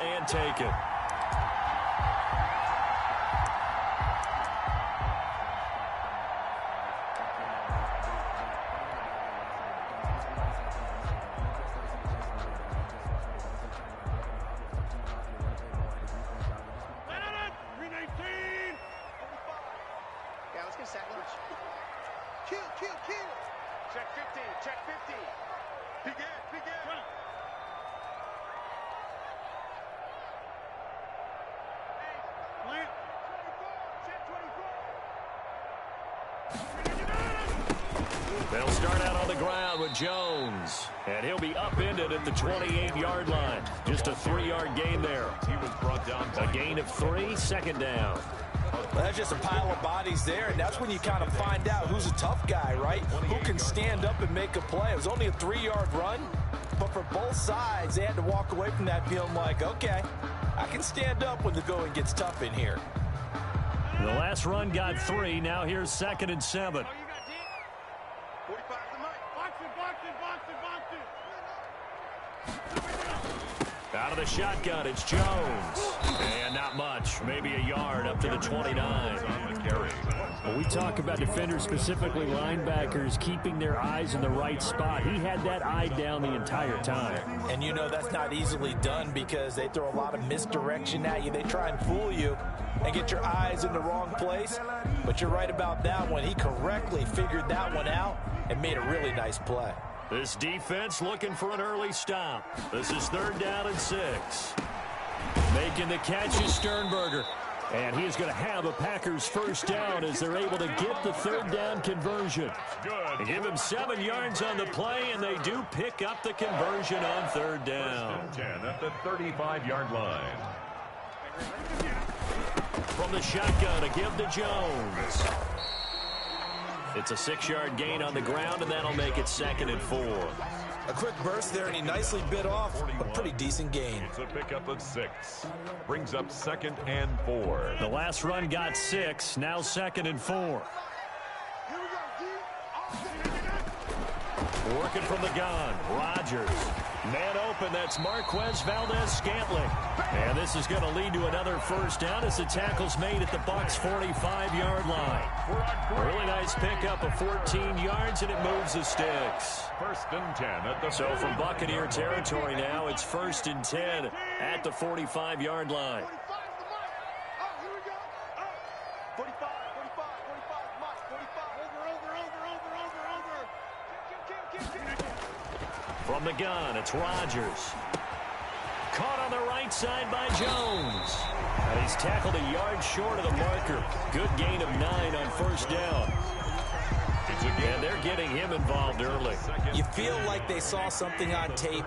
and take it. Check 50, check 50. Begin. Run. Hey, check 24. They'll start out on the ground with Jones. And he'll be upended at the 28-yard line. Just a 3-yard gain there. He was brought down by a gain of 3, second down. Well, that's just a pile of bodies there, and that's when you kind of find out who's a tough guy, right? Who can stand up and make a play. It was only a 3-yard run, but for both sides, they had to walk away from that feeling like, okay, I can stand up when the going gets tough in here. The last run got 3. Now here's 2nd and 7. Out of the shotgun, it's Jones. And not much, maybe a yard up to the 29. When we talk about defenders, specifically linebackers, keeping their eyes in the right spot, he had that eye down the entire time. And you know that's not easily done because they throw a lot of misdirection at you. They try and fool you and get your eyes in the wrong place. But you're right about that one. He correctly figured that one out and made a really nice play. This defense looking for an early stop. This is 3rd down and 6. Making the catch is Sternberger. And he is going to have a Packers first down as they're able to get the 3rd down conversion. They give him 7 yards on the play, and they do pick up the conversion on 3rd down. 10 at the 35-yard line. From the shotgun, a give to Jones. It's a 6-yard gain on the ground, and that'll make it 2nd and 4. A quick burst there, and he nicely bit off a pretty decent gain. It's a pickup of 6. Brings up 2nd and 4. The last run got 6. Now 2nd and 4. Working from the gun. Rodgers. Man open. That's Marquez Valdez-Scantling. And this is going to lead to another first down as the tackle's made at the Bucs' 45-yard line. Really nice pickup of 14 yards, and it moves the sticks. 1st and 10 at the. So from Buccaneer territory now, it's 1st and 10 at the 45-yard line. From the gun, it's Rodgers. Caught on the right side by Jones. And he's tackled a yard short of the marker. Good gain of 9 on first down. And they're getting him involved early. You feel like they saw something on tape,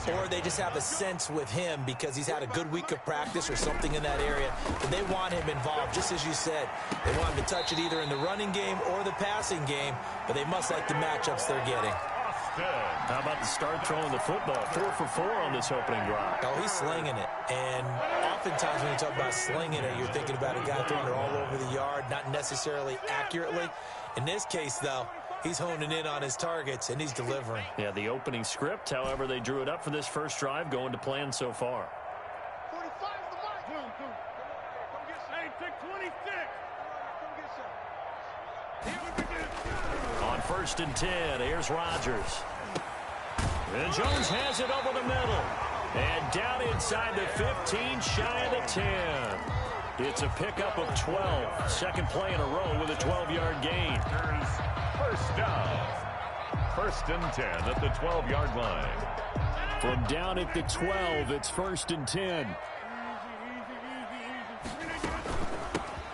or they just have a sense with him because he's had a good week of practice or something in that area. But they want him involved, just as you said. They want him to touch it either in the running game or the passing game, but they must like the matchups they're getting. How about the start throwing the football? 4 for 4 on this opening drive. Oh, he's slinging it. And oftentimes when you talk about slinging it, you're thinking about a guy throwing it all over the yard, not necessarily accurately. In this case, though, he's honing in on his targets, and he's delivering. Yeah, the opening script, however, they drew it up for this first drive, going to plan so far. 45 the mark. Come get some. Hey, take 26. On 1st and 10, here's Rodgers. And Jones has it over the middle. And down inside the 15, shy of the 10. It's a pickup of 12. Second play in a row with a 12-yard gain. First down. 1st and 10 at the 12-yard line. From down at the 12, it's 1st and 10.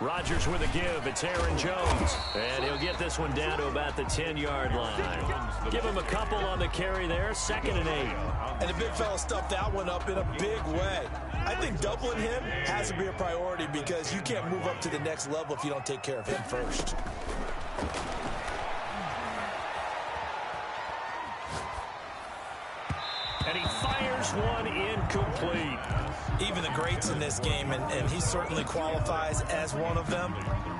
Rodgers with a give. It's Aaron Jones. And he'll get this one down to about the 10-yard line. Give him a couple on the carry there. 2nd and 8. And the big fella stuffed that one up in a big way. I think doubling him has to be a priority because you can't move up to the next level if you don't take care of him first. And he fires one incomplete. Even the greats in this game, and he certainly qualifies as one of them,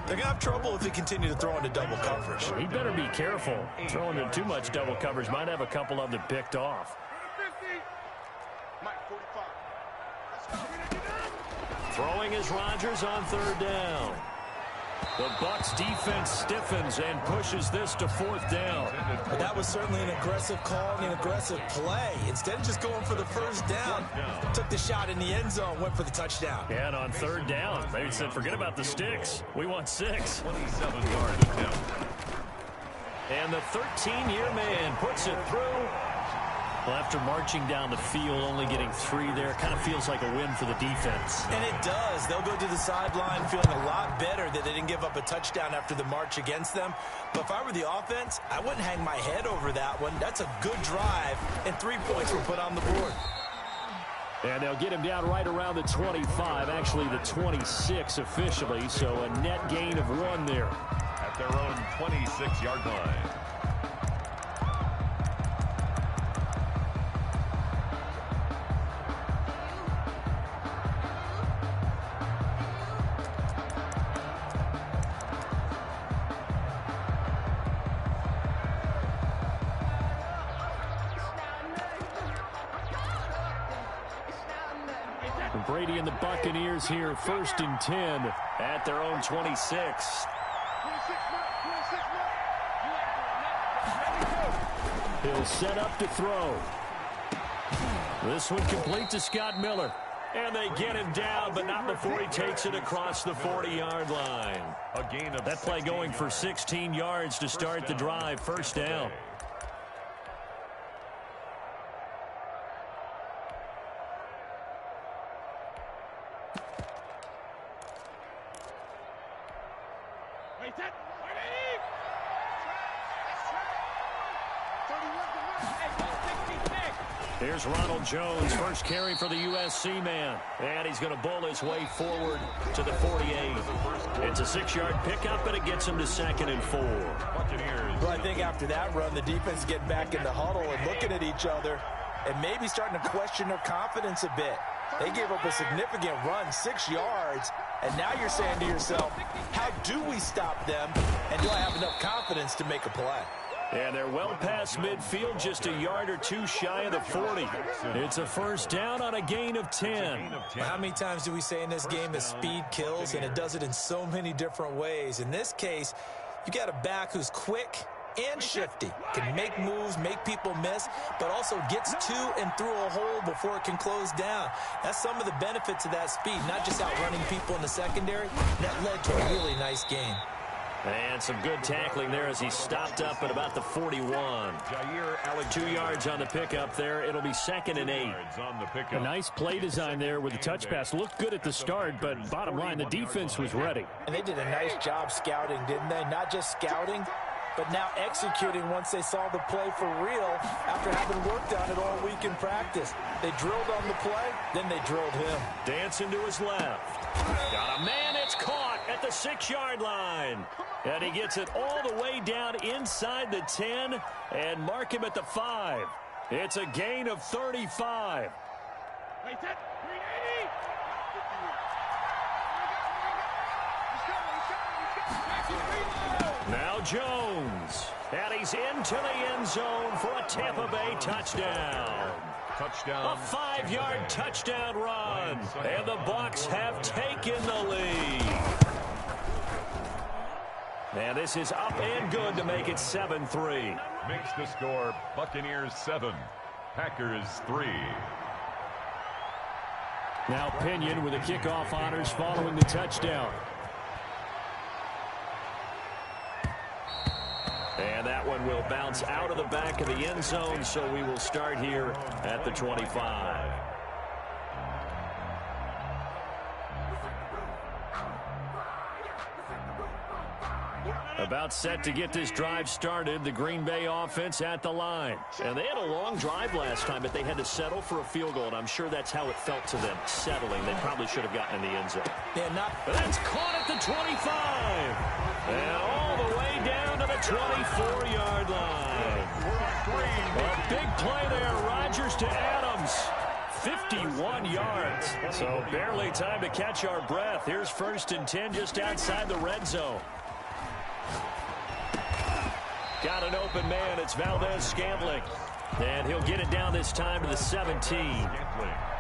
they're going to have trouble if they continue to throw into double coverage. He better be careful. Throwing into too much double coverage might have a couple of them picked off. Mike, 45. Throwing is Rodgers on third down. The Bucs defense stiffens and pushes this to fourth down. But that was certainly an aggressive call and an aggressive play. Instead of just going for the first down, took the shot in the end zone, went for the touchdown. And on third down, they said, forget about the sticks. We want 6. 27-yard attempt. And the 13-year man puts it through. Well, after marching down the field, only getting 3 there, kind of feels like a win for the defense. And it does. They'll go to the sideline feeling a lot better that they didn't give up a touchdown after the march against them. But if I were the offense, I wouldn't hang my head over that one. That's a good drive, and 3 points were put on the board. And they'll get him down right around the 25, actually the 26 officially, so a net gain of 1 there. At their own 26-yard line. Brady and the Buccaneers here, 1st and 10 at their own 26. He'll set up to throw. This one complete to Scott Miller. And they get him down, but not before he takes it across the 40-yard line. A gain of that play going for 16 yards to start the drive, 1st down. Here's Ronald Jones, first carry for the USC man. And he's going to bull his way forward to the 48. It's a 6-yard pickup, and it gets him to 2nd and 4. Well, I think after that run, the defense getting back in the huddle and looking at each other and maybe starting to question their confidence a bit. They gave up a significant run, 6 yards, and now you're saying to yourself, how do we stop them, and do I have enough confidence to make a play? And they're well past midfield, just a yard or 2 shy of the 40. It's a 1st down on a gain of 10. How many times do we say in this game that speed kills, and it does it in so many different ways? In this case, you got a back who's quick and shifty, can make moves, make people miss, but also gets to and through a hole before it can close down. That's some of the benefits of that speed, not just outrunning people in the secondary. That led to a really nice game. And some good tackling there as he stopped up at about the 41. 2 yards on the pickup there. It'll be 2nd and 8. A nice play design there with the touch pass. Looked good at the start, but bottom line, the defense was ready. And they did a nice job scouting, didn't they? Not just scouting, but now executing once they saw the play for real after having worked on it all week in practice. They drilled on the play, then they drilled him. Dancing to his left. Got a man, it's caught at the 6-yard line. And he gets it all the way down inside the 10 and mark him at the 5. It's a gain of 35. Now Jones. And he's into the end zone for a Tampa Bay touchdown. A 5-yard touchdown run. And the Bucs have taken the lead. And this is up and good to make it 7-3. Makes the score Buccaneers 7, Packers 3. Now Pinion with the kickoff honors following the touchdown. And that one will bounce out of the back of the end zone, so we will start here at the 25. About set to get this drive started, the Green Bay offense at the line. And they had a long drive last time, but they had to settle for a field goal, and I'm sure that's how it felt to them, settling. They probably should have gotten in the end zone. But that's caught at the 25. And all the way down to the 24-yard line. A big play there, Rodgers to Adams. 51 yards. So barely time to catch our breath. Here's 1st and 10 just outside the red zone. Got an open man. It's Valdez-Scantling. And he'll get it down this time to the 17.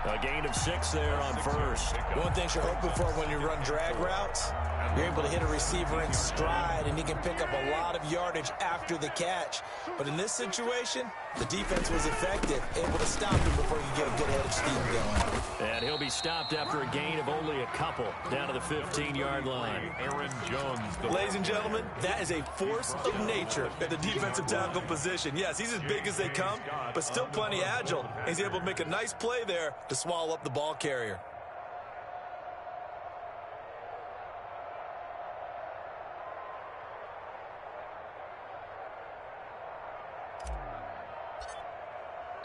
A gain of 6 there on first. One thing you're hoping for when you run drag routes, you're able to hit a receiver in stride, and he can pick up a lot of yardage after the catch. But in this situation, the defense was effective, able to stop him before he could get a good head of steam going. And he'll be stopped after a gain of only a couple, down to the 15-yard line. Aaron Jones. Ladies and gentlemen, that is a force of nature at the defensive tackle position. Yes, he's as big as they come, but still plenty agile. He's able to make a nice play there to swallow up the ball carrier.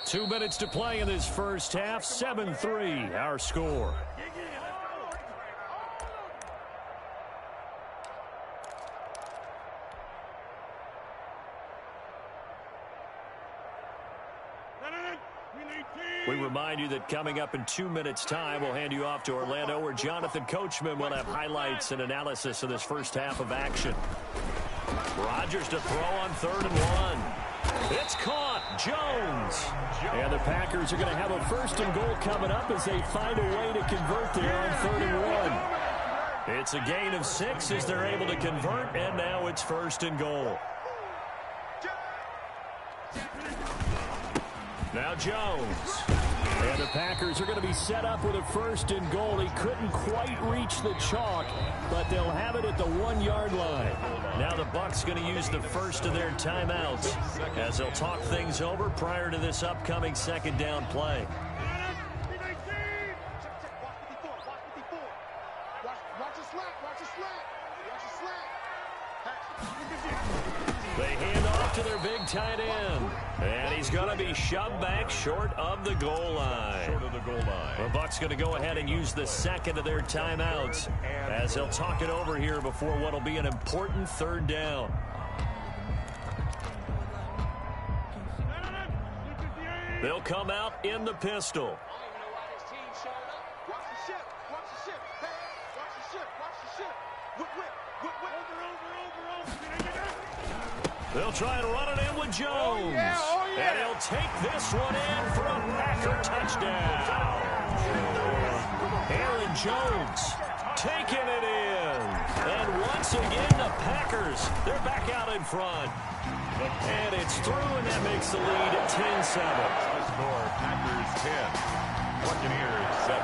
Two minutes to play in this first half. 7-3, our score. We remind you that coming up in 2 minutes' time, we'll hand you off to Orlando, where Jonathan Coachman will have highlights and analysis of this first half of action. Rodgers to throw on 3rd and 1. It's caught. Jones. And the Packers are going to have a 1st and goal coming up as they find a way to convert there on 3rd and 1. It's a gain of 6 as they're able to convert, and now it's 1st and goal. Now Jones. And the Packers are going to be set up with a 1st and goal. He couldn't quite reach the chalk, but they'll have it at the 1-yard line. Now the Bucs going to use the first of their timeouts as they'll talk things over prior to this upcoming 2nd down play. They hand off to their big tight end. And he's going to be shoved back short of the goal line. The Bucs going to go ahead and use the 2nd of their timeouts as they'll talk it over here before what will be an important 3rd down. They'll come out in the pistol. They'll try and run it in with Jones. And he'll take this one in for a Packer touchdown. Aaron Jones taking it in. And once again, the Packers, they're back out in front. And it's through, and that makes the lead at 10-7. Score, Packers 10, Buccaneers 7.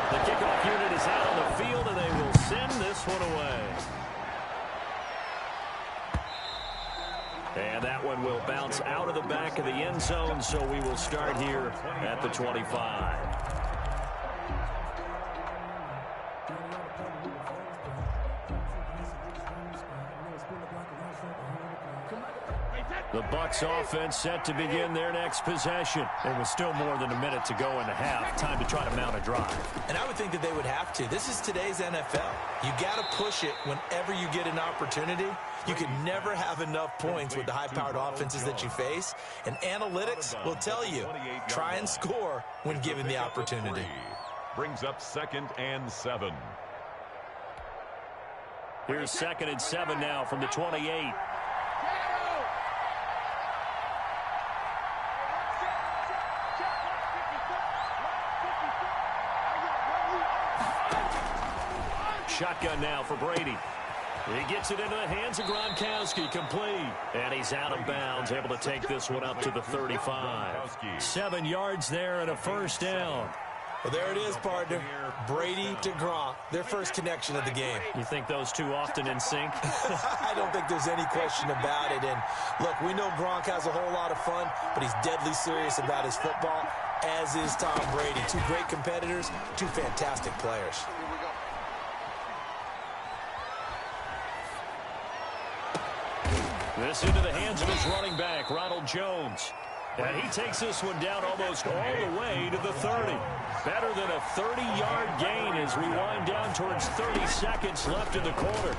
The kickoff unit is out on the field, and they will send this one away. And that one will bounce out of the back of the end zone, so we will start here at the 25. The Bucs offense set to begin their next possession. There was still more than a minute to go in the half. Time to try to mount a drive. And I would think that they would have to. This is today's NFL. You got to push it whenever you get an opportunity. You can never have enough points with the high-powered offenses that you face. And analytics will tell you, try and score when given the opportunity. Brings up 2nd and 7. Here's 2nd and 7 now from the 28. Shotgun now for Brady. He gets it into the hands of Gronkowski, complete. And he's out of bounds, able to take this one up to the 35. 7 yards there and a 1st down. Well, there it is, partner. Brady to Gronk, their first connection of the game. You think those two often in sync? I don't think there's any question about it. And, look, we know Gronk has a whole lot of fun, but he's deadly serious about his football, as is Tom Brady. Two great competitors, two fantastic players. This into the hands of his running back, Ronald Jones. And he takes this one down almost all the way to the 30. Better than a 30-yard gain as we wind down towards 30 seconds left in the quarter.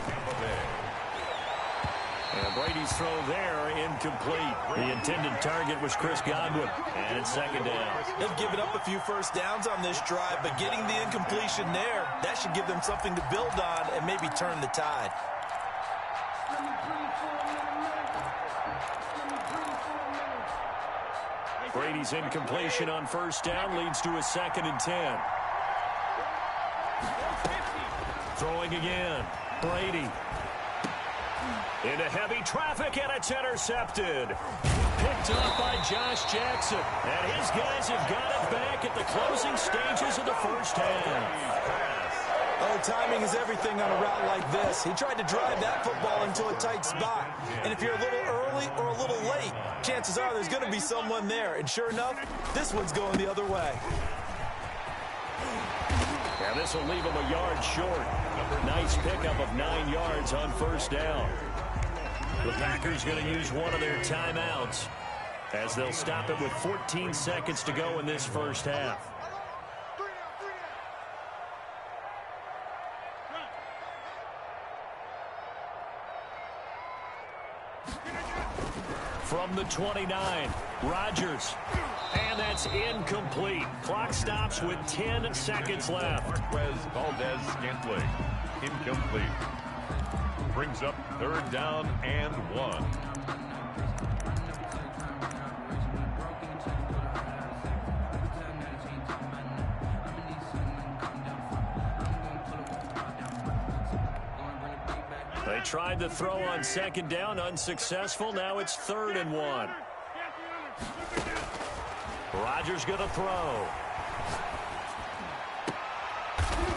And Brady's throw there incomplete. The intended target was Chris Godwin. And it's 2nd down. They've given up a few first downs on this drive, but getting the incompletion there, that should give them something to build on and maybe turn the tide. Brady's incompletion on first down leads to a 2nd and 10. Throwing again. Brady. Into heavy traffic, and it's intercepted. Picked up by Josh Jackson. And his guys have got it back at the closing stages of the first half. Oh, timing is everything on a route like this. He tried to drive that football into a tight spot. And if you're a little early or a little late, chances are there's going to be someone there. And sure enough, this one's going the other way. And this will leave him a yard short. Nice pickup of 9 yards on first down. The Packers going to use one of their timeouts as they'll stop it with 14 seconds to go in this first half. From the 29, Rodgers. And that's incomplete. Clock stops with 10 seconds left. Valdez-Scantling, incomplete. Brings up 3rd down and 1. They tried to throw on 2nd down, unsuccessful. Now it's 3rd and 1. Rodgers going to throw.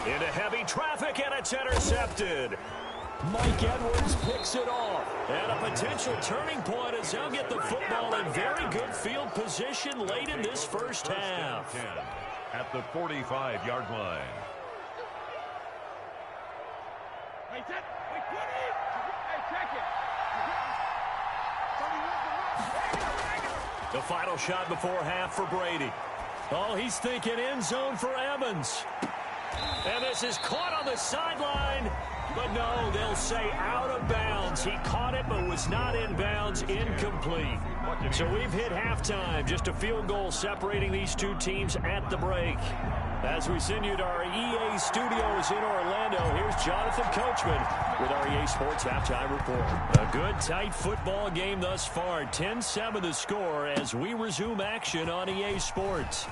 Into heavy traffic, and it's intercepted. Mike Edwards picks it off. And a potential turning point as they'll get the football in very good field position late in this first half. At the 45-yard line. The final shot before half for Brady. Oh, he's thinking end zone for Evans. And this is caught on the sideline. But no, they'll say out of bounds. He caught it but was not in bounds. Incomplete. So we've hit halftime. Just a field goal separating these two teams at the break. As we send you to our EA studios in Orlando, here's Jonathan Coachman with our EA Sports Halftime Report. A good, tight football game thus far. 10-7 the score as we resume action on EA Sports.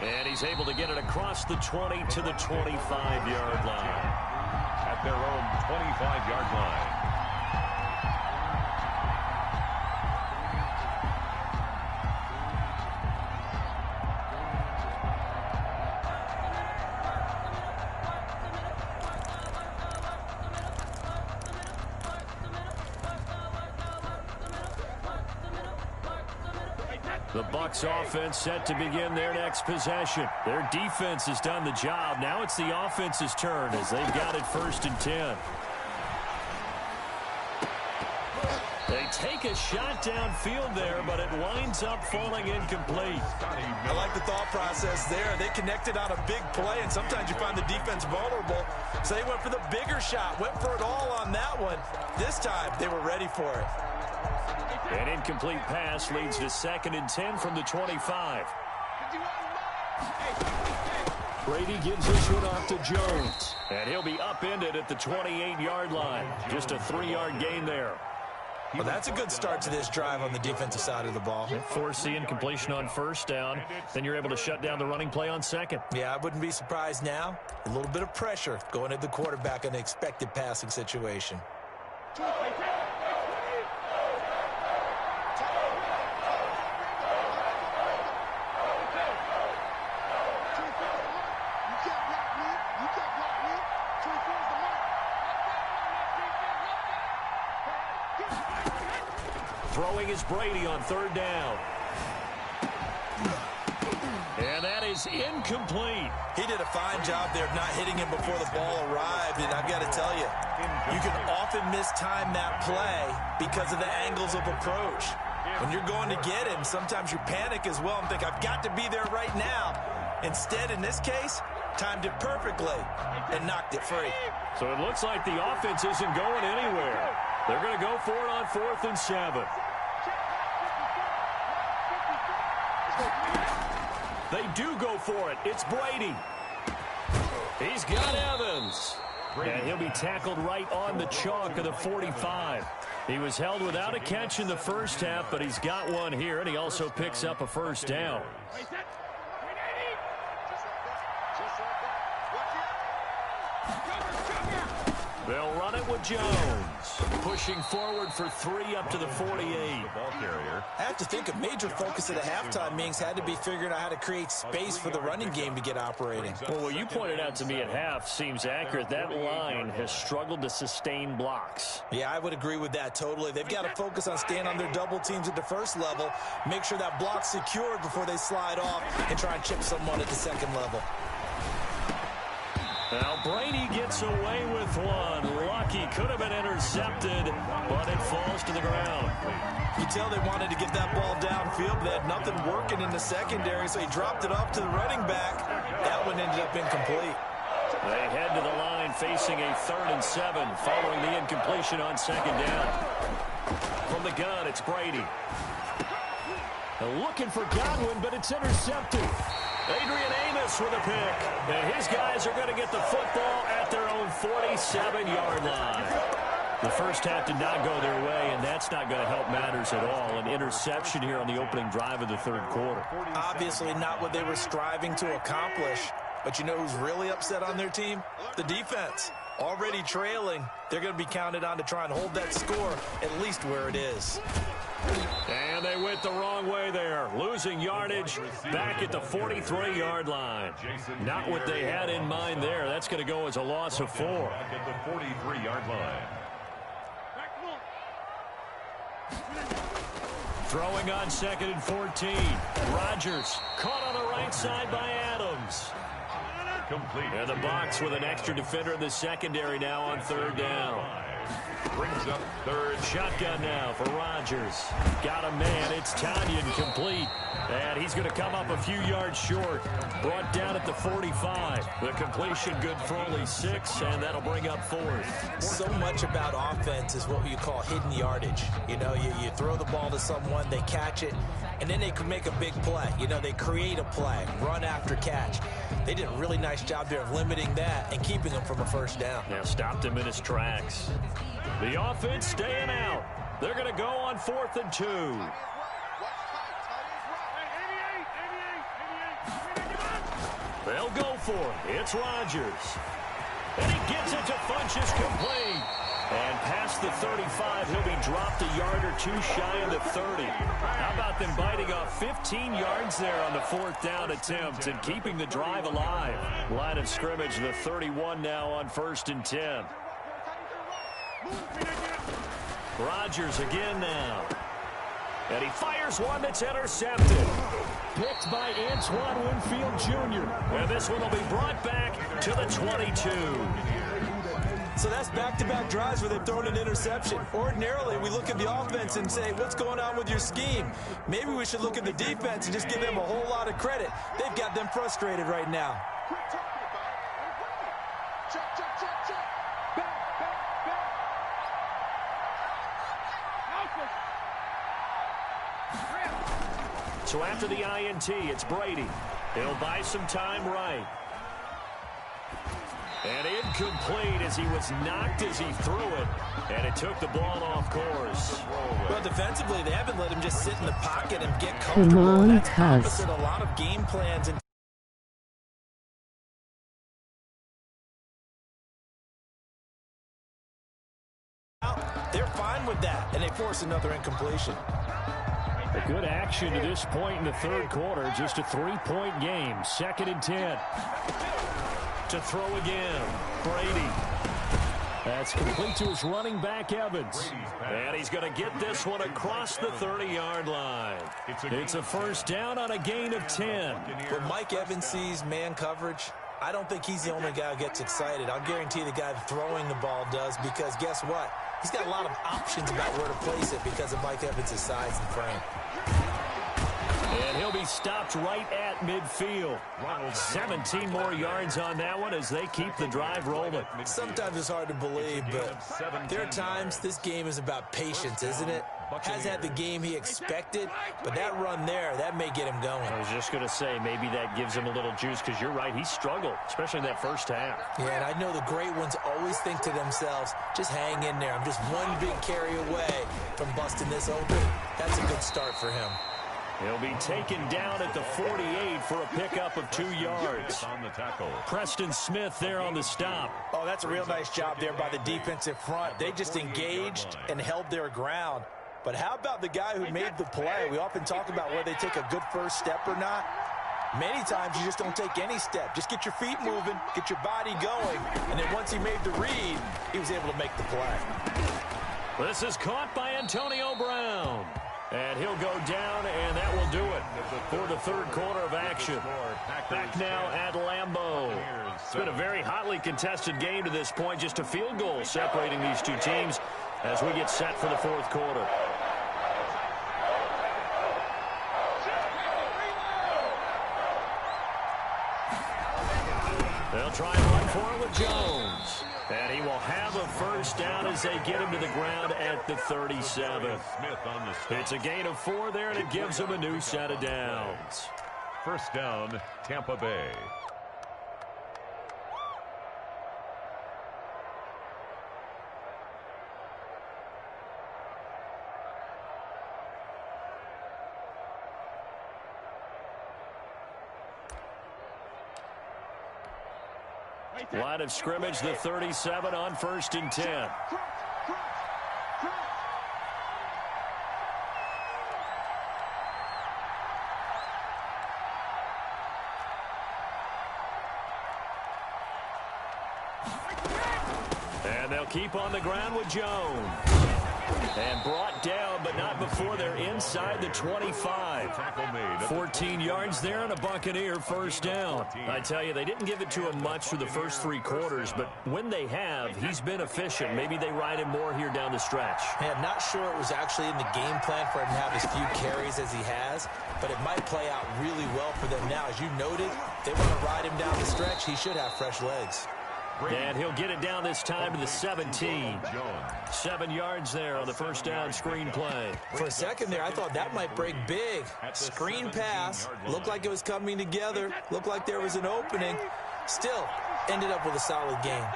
And he's able to get it across the 20 to the 25-yard line. At their own 25-yard line. The Bucs offense set to begin their next possession. Their defense has done the job. Now it's the offense's turn as they've got it 1st and 10. They take a shot downfield there, but it winds up falling incomplete. I like the thought process there. They connected on a big play, and sometimes you find the defense vulnerable. So they went for the bigger shot, went for it all on that one. This time, they were ready for it. An incomplete pass leads to 2nd and 10 from the 25. Brady gives this one off to Jones. And he'll be upended at the 28-yard line. Just a 3-yard gain there. Well, that's a good start to this drive on the defensive side of the ball. Force the incompletion on 1st down. Then you're able to shut down the running play on 2nd. Yeah, I wouldn't be surprised now. A little bit of pressure going at the quarterback in an expected passing situation. Throwing is Brady on 3rd down. And that is incomplete. He did a fine job there of not hitting him before the ball arrived. And I've got to tell you, you can often mistime that play because of the angles of approach. When you're going to get him, sometimes you panic as well and think, I've got to be there right now. Instead, in this case, timed it perfectly and knocked it free. So it looks like the offense isn't going anywhere. They're going to go for it on 4th and 7. They do go for it. It's Brady. He's got Evans. And he'll be tackled right on the chalk of the 45. He was held without a catch in the first half, but he's got one here, and he also picks up a first down. They'll run it with Jones. Pushing forward for 3 up to the 48. I have to think a major focus of the halftime meetings had to be figuring out how to create space for the running game to get operating. Well, what you pointed out to me at half seems accurate. That line has struggled to sustain blocks. Yeah, I would agree with that totally. They've got to focus on staying on their double teams at the first level, make sure that block's secured before they slide off, and try and chip someone at the second level. Now Brady gets away with one. Lucky, could have been intercepted, but it falls to the ground. You tell they wanted to get that ball downfield, but they had nothing working in the secondary, so he dropped it off to the running back. That one ended up incomplete. They head to the line facing a 3rd and 7 following the incompletion on 2nd down. From the gun, it's Brady. Looking for Godwin, but it's intercepted. Adrian Amos with a pick. And his guys are going to get the football at their own 47-yard line. The first half did not go their way, and that's not going to help matters at all. An interception here on the opening drive of the 3rd quarter. Obviously not what they were striving to accomplish. But you know who's really upset on their team? The defense. Already trailing, they're going to be counted on to try and hold that score at least where it is. And they went the wrong way there. Losing yardage back at the 43-yard line. Not what they had in mind there. That's going to go as a loss of 4. Back at the 43-yard line. Throwing on 2nd and 14. Rodgers caught on the right side by Adams. Complete. And the box with an extra defender in the secondary now on 3rd down. Brings up 3rd. Shotgun now for Rodgers. Got a man. It's Tanyan complete. And he's going to come up a few yards short. Brought down at the 45. The completion good for only 6, and that'll bring up 4th. So much about offense is what you call hidden yardage. You know, you throw the ball to someone, they catch it, and then they can make a big play. You know, they create a play, run after catch. They did a really nice job there of limiting that and keeping him from a first down. Now stopped him in his tracks. The offense staying out. They're going to go on 4th and 2. They'll go for it. It's Rodgers. And he gets it to Funchess complete. And past the 35, he'll be dropped a yard or 2 shy of the 30. How about them biting off 15 yards there on the 4th down attempt and keeping the drive alive? Line of scrimmage, the 31 now on 1st and 10. Rodgers again now. And he fires one that's intercepted. Picked by Antoine Winfield Jr. And this one will be brought back to the 22. So that's back-to-back drives where they've thrown an interception. Ordinarily, we look at the offense and say, what's going on with your scheme? Maybe we should look at the defense and just give them a whole lot of credit. They've got them frustrated right now. So after the INT, it's Brady. He'll buy some time right. And incomplete as he was knocked as he threw it. And it took the ball off course. Well, defensively, they haven't let him just sit in the pocket and get comfortable. And that's opposite a lot of game plans. And they're fine with that, and they force another incompletion. A good action to this point in the 3rd quarter. Just a 3-point game. 2nd and 10. To throw again. Brady. That's complete to his running back, Evans. And he's going to get this one across the 30-yard line. It's a first down on a gain of 10. When Mike Evans sees man coverage, I don't think he's the only guy who gets excited. I'll guarantee the guy throwing the ball does, because guess what? He's got a lot of options about where to place it because of Mike Evans' size and frame. And he'll be stopped right at midfield. 17 more yards on that one as they keep the drive rolling. Sometimes it's hard to believe, but there are times this game is about patience, isn't it? has had the game he expected, but that run there, that may get him going. I was just going to say, maybe that gives him a little juice, because you're right, he struggled, especially in that first half. Yeah, and I know the great ones always think to themselves, just hang in there. I'm just one big carry away from busting this open. That's a good start for him. He'll be taken down at the 48 for a pickup of 2 yards. On the tackle. Preston Smith there on the stop. Oh, that's a real nice job there by the defensive front. They just engaged and held their ground. But how about the guy who made the play? We often talk about whether they take a good first step or not. Many times you just don't take any step. Just get your feet moving, get your body going, and then once he made the read, he was able to make the play. This is caught by Antonio Brown. And he'll go down, and that will do it for the third quarter of action. Back now at Lambeau. It's been a very hotly contested game to this point. Just a field goal separating these two teams as we get set for the fourth quarter. They'll try and run for it with Jones. And he will have a first down as they get him to the ground at the 37. It's a gain of 4 there, and it gives him a new set of downs. First down, Tampa Bay. Line of scrimmage, the 37 on 1st and 10. And they'll keep on the ground with Jones. And brought down, but not before they're inside the 25. 14 yards there and a Buccaneer first down. I tell you, they didn't give it to him much for the first 3 quarters, but when they have, he's been efficient. Maybe they ride him more here down the stretch. Yeah, I'm not sure it was actually in the game plan for him to have as few carries as he has, but it might play out really well for them now. As you noted, they want to ride him down the stretch. He should have fresh legs. And he'll get it down this time to the 17. 7 yards there on the first down screen play. For a second there, I thought that might break big. Screen pass, looked like it was coming together, looked like there was an opening. Still, ended up with a solid game.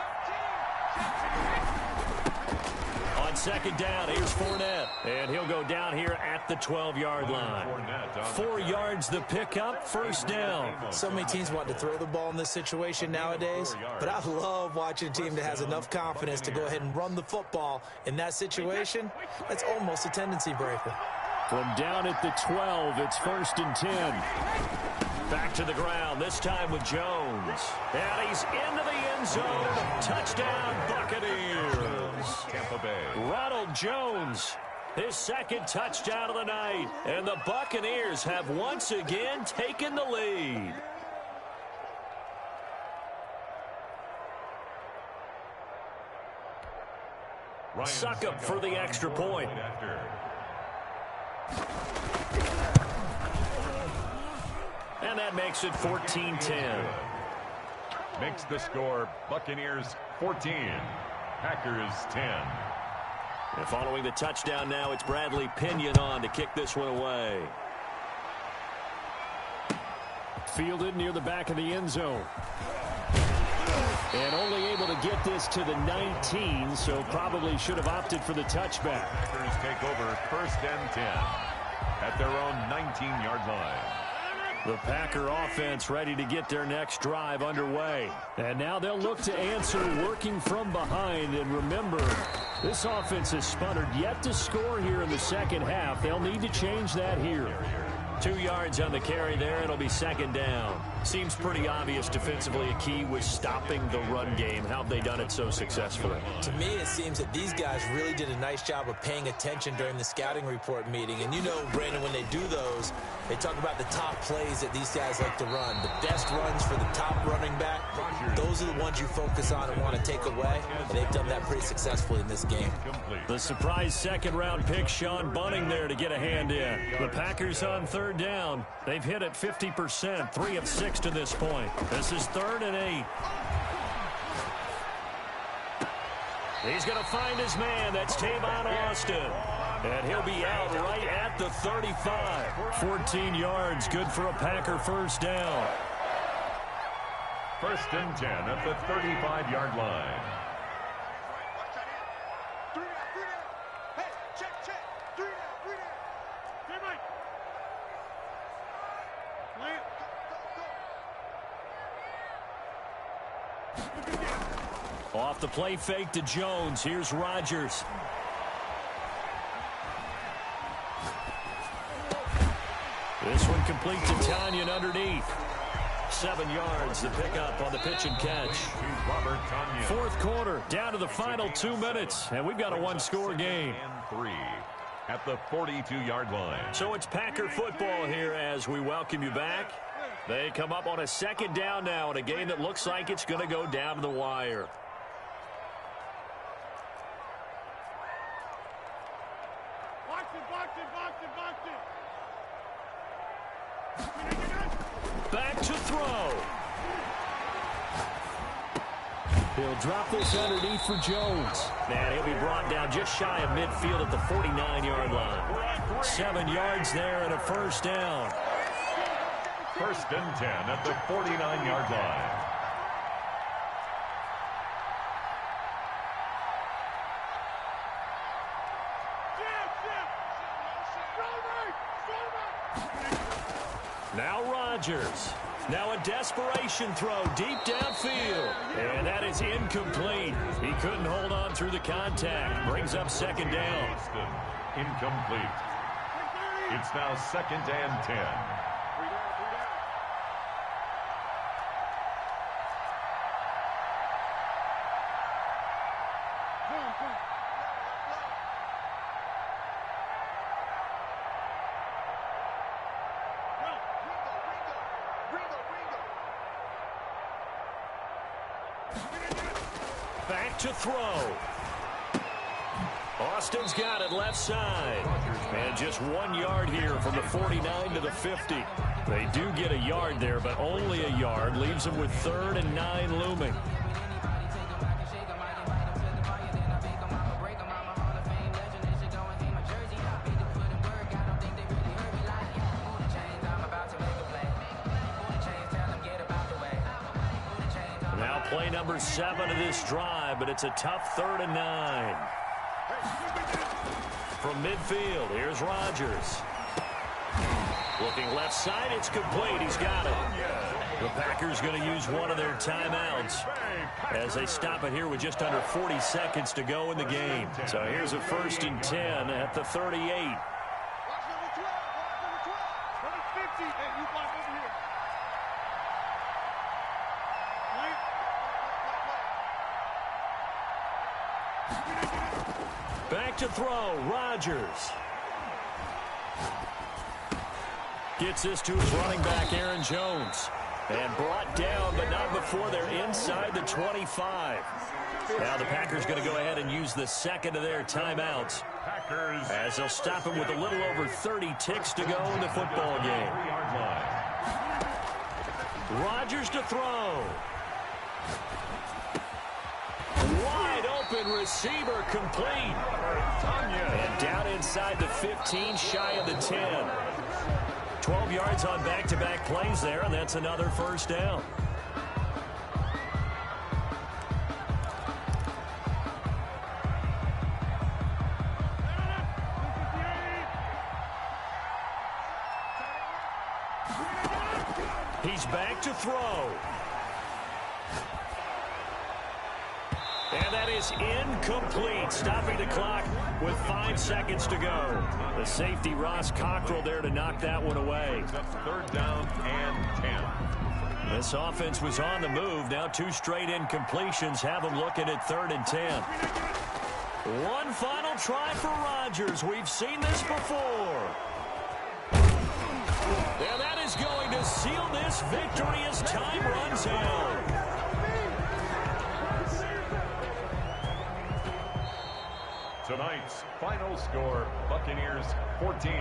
On second down, here's Fournette. And he'll go down here at the 12-yard line. 4 yards the pickup, first down. So many teams want to throw the ball in this situation nowadays, but I love watching a team that has enough confidence to go ahead and run the football. In that situation, that's almost a tendency breaker. From down at the 12, it's 1st and 10. Back to the ground, this time with Jones. And he's into the end zone. Touchdown, Buccaneers. Tampa Bay. Ronald Jones, his second touchdown of the night. And the Buccaneers have once again taken the lead. Succop for the extra point. And that makes it 14-10. Makes the score Buccaneers 14, Packers 10. And following the touchdown now, it's Bradley Pinion on to kick this one away. Fielded near the back of the end zone. And only able to get this to the 19, so probably should have opted for the touchback. Packers take over 1st and 10 at their own 19-yard line. The Packer offense ready to get their next drive underway. And now they'll look to answer working from behind. And remember, this offense has sputtered yet to score here in the second half. They'll need to change that here. 2 yards on the carry there. It'll be second down. Seems pretty obvious defensively a key was stopping the run game. How have they done it so successfully? To me, it seems that these guys really did a nice job of paying attention during the scouting report meeting. And you know, Brandon, when they do those, they talk about the top plays that these guys like to run. The best runs for the top running back. Those are the ones you focus on and want to take away. And they've done that pretty successfully in this game. The surprise second-round pick, Sean Bunting, there to get a hand in. The Packers on third down. They've hit it 50%, 3 of 6 to this point. This is 3rd and 8. He's going to find his man. That's Tavon Austin. And he'll be out right at the 35. 14 yards, good for a Packer first down. 1st and 10 at the 35-yard line. Off the play fake to Jones. Here's Rodgers. This one complete to Tanyan underneath. 7 yards, the pickup on the pitch and catch. 4th quarter, down to the final 2 minutes, and we've got a one-score game. And 3 at the 42-yard line. So it's Packer football here as we welcome you back. They come up on a 2nd down now in a game that looks like it's going to go down to the wire. Back to throw. He'll drop this underneath for Jones. And he'll be brought down just shy of midfield at the 49-yard line. 7 yards there and a first down. 1st and 10 at the 49-yard line. Now Rodgers. Now a desperation throw deep downfield. And that is incomplete. He couldn't hold on through the contact. Brings up 2nd down. Incomplete. It's now 2nd and 10. Back to throw. Austin's got it left side. And just 1 yard here from the 49 to the 50. They do get a yard there, but only a yard. Leaves them with 3rd and 9 looming. Play number 7 of this drive, but it's a tough 3rd and 9. From midfield, here's Rodgers. Looking left side, it's complete. He's got it. The Packers going to use one of their timeouts as they stop it here with just under 40 seconds to go in the game. So here's a 1st and 10 at the 38. Back to throw, Rodgers. Gets this to his running back, Aaron Jones. And brought down, but not before they're inside the 25. Now the Packers going to go ahead and use the 2nd of their timeouts, as they'll stop him with a little over 30 ticks to go in the football game. Rodgers to throw. Wide open receiver complete. And down inside the 15, shy of the 10. 12 yards on back-to-back plays there, and that's another first down. He's back to throw. And that is incomplete, stopping the clock with 5 seconds to go. The safety, Ross Cockrell, there to knock that one away. That's 3rd down and 10. This offense was on the move. Now 2 straight incompletions have them looking at 3rd and 10. One final try for Rodgers. We've seen this before. And that is going to seal this victory as time runs out. Tonight's final score, Buccaneers 14.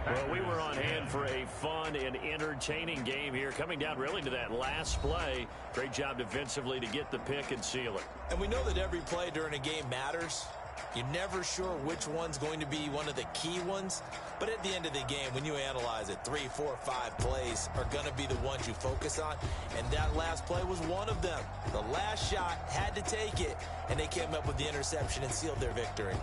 Well, we were on hand for a fun and entertaining game here, coming down really to that last play. Great job defensively to get the pick and seal it. And we know that every play during a game matters, You're never sure which one's going to be one of the key ones. But at the end of the game, when you analyze it, 3, 4, 5 plays are going to be the ones you focus on. And that last play was one of them. The last shot had to take it, and they came up with the interception and sealed their victory.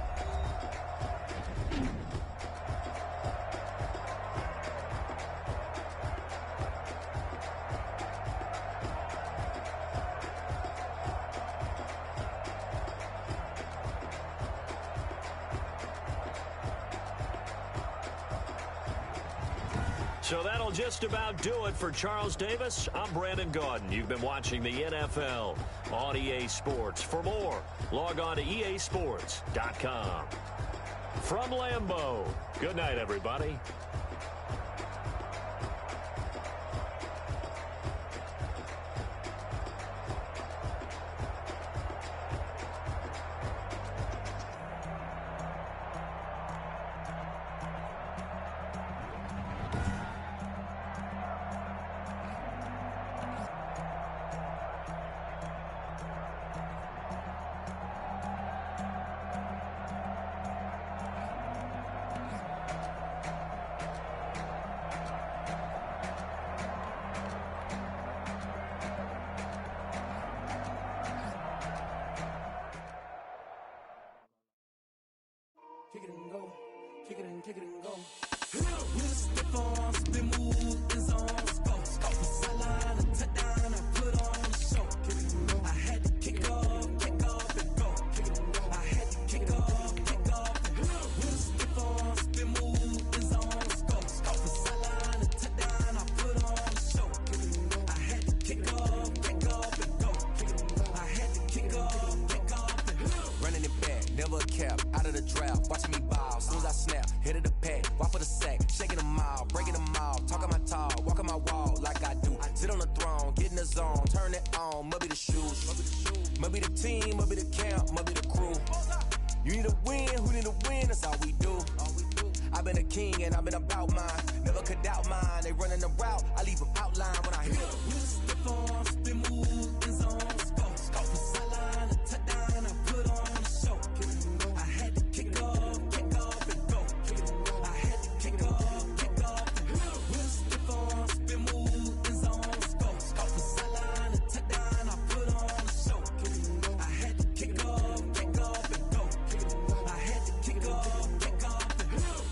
So that'll just about do it for Charles Davis. I'm Brandon Gaudin. You've been watching the NFL on EA Sports. For more, log on to easports.com. From Lambeau, good night, everybody. Kick it and go, kick it and go. With the form, spin move, in zones, go. Off the sideline, a touchdown, I put on the show. Kick it and go. I had to kick off and go. Kick it and go. I had to kick off and go. With the form, spin move, in zones, go. Off the sideline, a touchdown, I put on the show. Kick it and go. I had to kick off and go. Kick it and go. I had to kick off and go. Running it back, never a cap, out of the draft, watching me ball, soon as I snap, hit of the pack, walk for the sack, shaking them all, breaking them all, talking my talk, walking my wall like I do, sit on the throne, get in the zone, turn it on, must be the shoes, must be the team, must be the camp, must be the crew, you need a win, who need a win, that's all we do, I've been a king and I've been about mine, never could doubt mine, they running the route, I leave them outline when I hit it. Step on, spin move, in zones, go, off the sideline, a touchdown, I put on the show. I had to kick off and go. I had to kick off and go. With step on, spin move, in zones, go, off the sideline, a touchdown, I put on the show. I had to kick off and go. I had to kick off and go.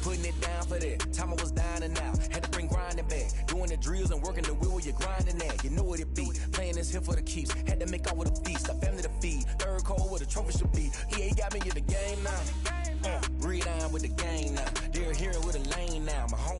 Putting it down for that, time I was down and out, had to bring grinding back, doing the drills and working the wheel where you're grinding at, you know what it be, playing this here for the keeps, had to make out with a feast, a family to feed, third cold where the trophy should be, EA got me in the game now, read on with the game now, they're here with a lane now, my home.